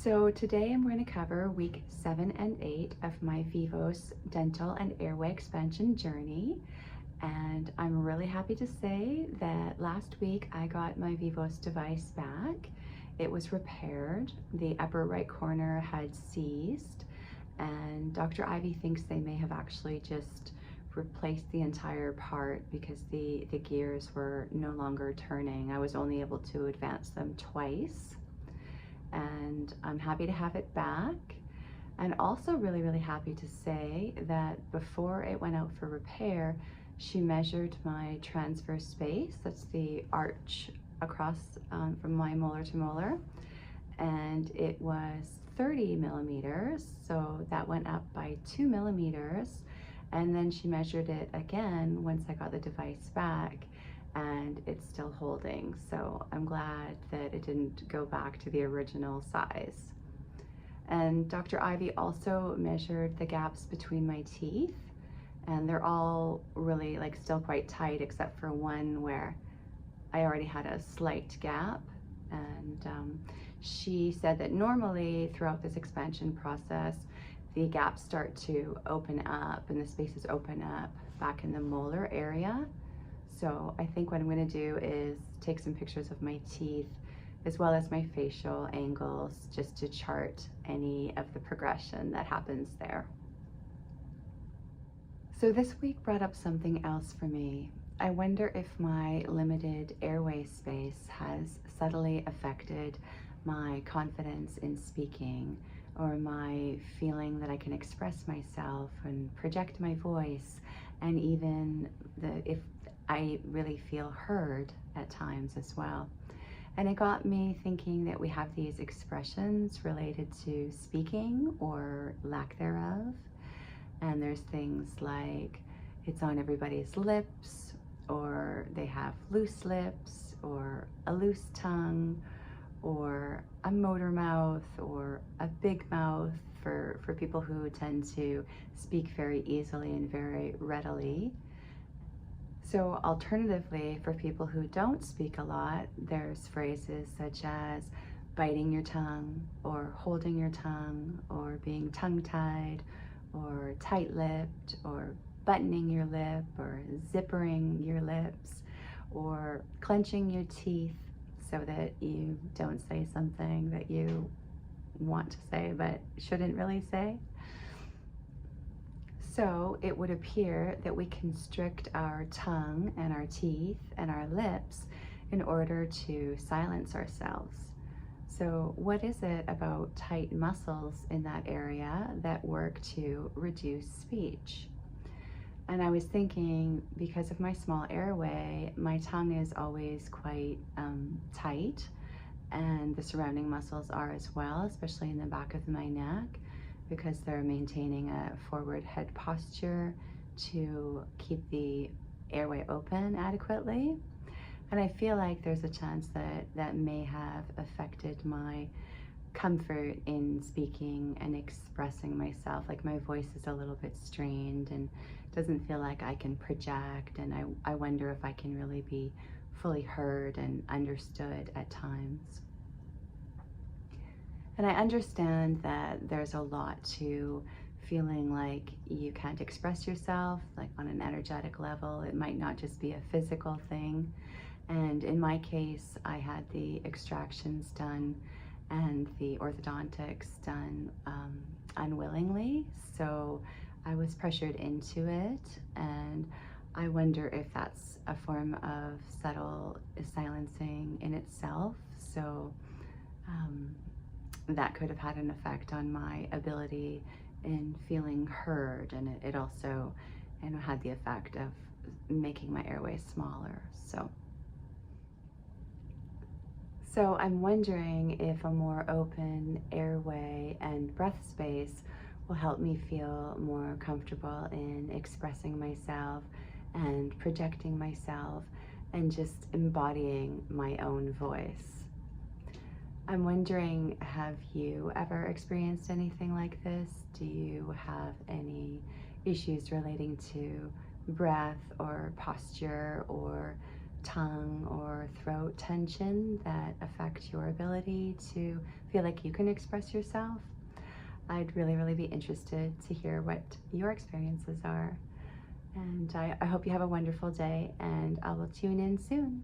So today I'm going to cover week 7 and 8 of my Vivos dental and airway expansion journey. And I'm really happy to say that last week I got my Vivos device back. It was repaired. The upper right corner had seized, and Dr. Ivy thinks they may have actually just replaced the entire part because the gears were no longer turning. I was only able to advance them twice. And I'm happy to have it back, and also really happy to say that before it went out for repair, she measured my transverse space, that's the arch across from my molar to molar, and it was 30 millimeters, so that went up by 2 millimeters. And then she measured it again once I got the device back, and it's still holding. So I'm glad that it didn't go back to the original size. And Dr. Ivy also measured the gaps between my teeth, and they're all really still quite tight except for one where I already had a slight gap. And she said that normally throughout this expansion process, the gaps start to open up and the spaces open up back in the molar area. So I think what I'm going to do is take some pictures of my teeth as well as my facial angles, just to chart any of the progression that happens there. So this week brought up something else for me. I wonder if my limited airway space has subtly affected my confidence in speaking, or my feeling that I can express myself and project my voice, and even if I really feel heard at times as well. And it got me thinking that we have these expressions related to speaking or lack thereof. And there's things like it's on everybody's lips, or they have loose lips, or a loose tongue, or a motor mouth, or a big mouth for people who tend to speak very easily and very readily. So alternatively, for people who don't speak a lot, there's phrases such as biting your tongue, or holding your tongue, or being tongue-tied, or tight-lipped, or buttoning your lip, or zippering your lips, or clenching your teeth so that you don't say something that you want to say but shouldn't really say. So it would appear that we constrict our tongue and our teeth and our lips in order to silence ourselves. So what is it about tight muscles in that area that work to reduce speech? And I was thinking, because of my small airway, my tongue is always quite tight, and the surrounding muscles are as well, especially in the back of my neck, because they're maintaining a forward head posture to keep the airway open adequately. And I feel like there's a chance that that may have affected my comfort in speaking and expressing myself. Like my voice is a little bit strained and doesn't feel like I can project, and I wonder if I can really be fully heard and understood at times. And I understand that there's a lot to feeling like you can't express yourself, like on an energetic level. It might not just be a physical thing. And in my case, I had the extractions done and the orthodontics done unwillingly. So I was pressured into it, and I wonder if that's a form of subtle silencing in itself. So that could have had an effect on my ability in feeling heard, and it also had the effect of making my airway smaller. So I'm wondering if a more open airway and breath space will help me feel more comfortable in expressing myself and projecting myself and just embodying my own voice. I'm wondering, have you ever experienced anything like this? Do you have any issues relating to breath or posture or tongue or throat tension that affect your ability to feel like you can express yourself. I'd really be interested to hear what your experiences are. And I hope you have a wonderful day, and I will tune in soon.